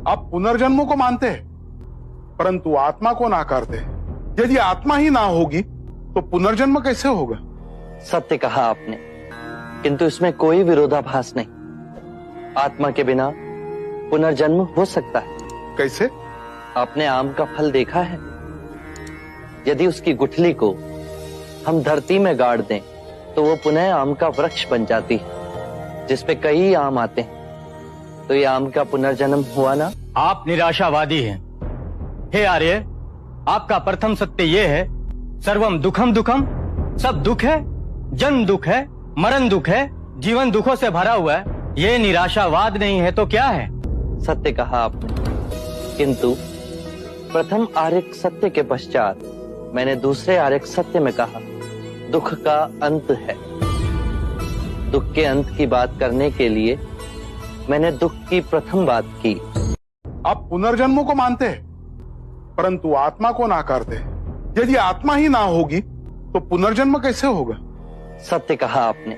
आप पुनर्जन्म को मानते हैं, परंतु आत्मा को नाकारते हैं। यदि आत्मा ही ना होगी तो पुनर्जन्म कैसे होगा? सत्य कहा आपने, किंतु इसमें कोई विरोधाभास नहीं। आत्मा के बिना पुनर्जन्म हो सकता है। कैसे? आपने आम का फल देखा है? यदि उसकी गुठली को हम धरती में गाड़ दें तो वो पुनः आम का वृक्ष बन जाती है, जिसपे कई आम आते हैं। तो ये आम का पुनर्जन्म हुआ ना? आप निराशावादी हैं। हे आर्य, आपका प्रथम सत्य ये है, सर्वम दुखम दुखम, सब दुख है, जन्म दुख है, मरण दुख है, जीवन दुखों से भरा हुआ है। ये निराशावाद नहीं है तो क्या है? सत्य कहा आपने, किंतु प्रथम आर्यक सत्य के पश्चात मैंने दूसरे आर्यक सत्य में कहा दुख का अंत है। दुख के अंत की बात करने के लिए मैंने दुख की प्रथम बात की। आप पुनर्जन्म को मानते हैं, परंतु आत्मा को नाकारते हैं। यदि आत्मा ही ना होगी तो पुनर्जन्म कैसे होगा? सत्य कहा आपने,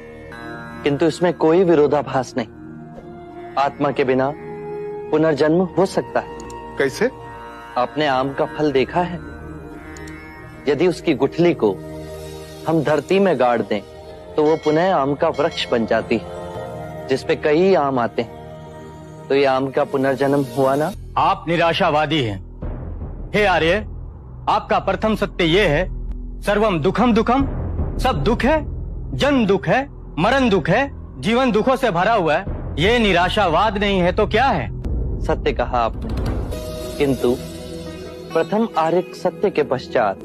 किंतु इसमें कोई विरोधाभास नहीं। आत्मा के बिना पुनर्जन्म हो सकता है। कैसे? आपने आम का फल देखा है? यदि उसकी गुठली को हम धरती में गाड़ दें तो वो पुनः आम का वृक्ष बन जाती है, जिसपे कई आम आते हैं। तो ये आम का पुनर्जन्म हुआ ना? आप निराशावादी हैं। हे आर्य, आपका प्रथम सत्य ये है, सर्वम दुखम दुखम, सब दुख है, जन्म दुख है, मरण दुख है, जीवन दुखों से भरा हुआ है। ये निराशावाद नहीं है तो क्या है? सत्य कहा आपने, किंतु प्रथम आर्यक सत्य के पश्चात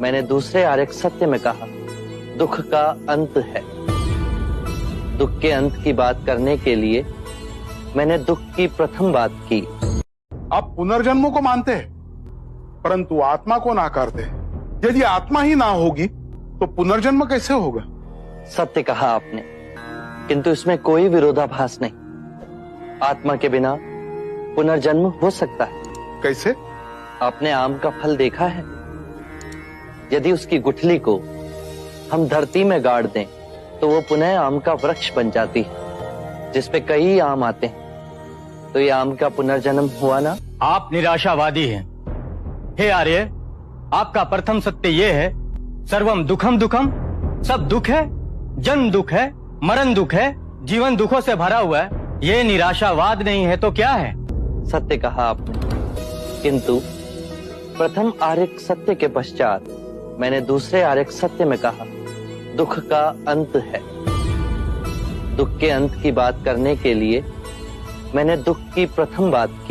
मैंने दूसरे आर्यक सत्य में कहा दुख का अंत है। दुख के अंत की बात करने के लिए मैंने दुख की प्रथम बात की। आप पुनर्जन्म को मानते हैं, परंतु आत्मा को नाकारते हैं। यदि आत्मा ही ना होगी तो पुनर्जन्म कैसे होगा? सत्य कहा आपने, किंतु इसमें कोई विरोधाभास नहीं। आत्मा के बिना पुनर्जन्म हो सकता है। कैसे? आपने आम का फल देखा है? यदि उसकी गुठली को हम धरती में गाड़ दें तो वो पुनः आम का वृक्ष बन जाती है, जिसपे कई आम आते हैं। तो ये आम का पुनर्जन्म हुआ ना? आप निराशावादी हैं। हे आर्य, आपका प्रथम सत्य ये है, सर्वम दुखम दुखम, सब दुख है, जन्म दुख है, मरण दुख है, जीवन दुखों से भरा हुआ है। ये निराशावाद नहीं है तो क्या है? सत्य कहा आपने, किंतु प्रथम आर्यक सत्य के पश्चात मैंने दूसरे आर्यक सत्य में कहा दुख का अंत है। दुख के अंत की बात करने के लिए मैंने दुख की प्रथम बात की।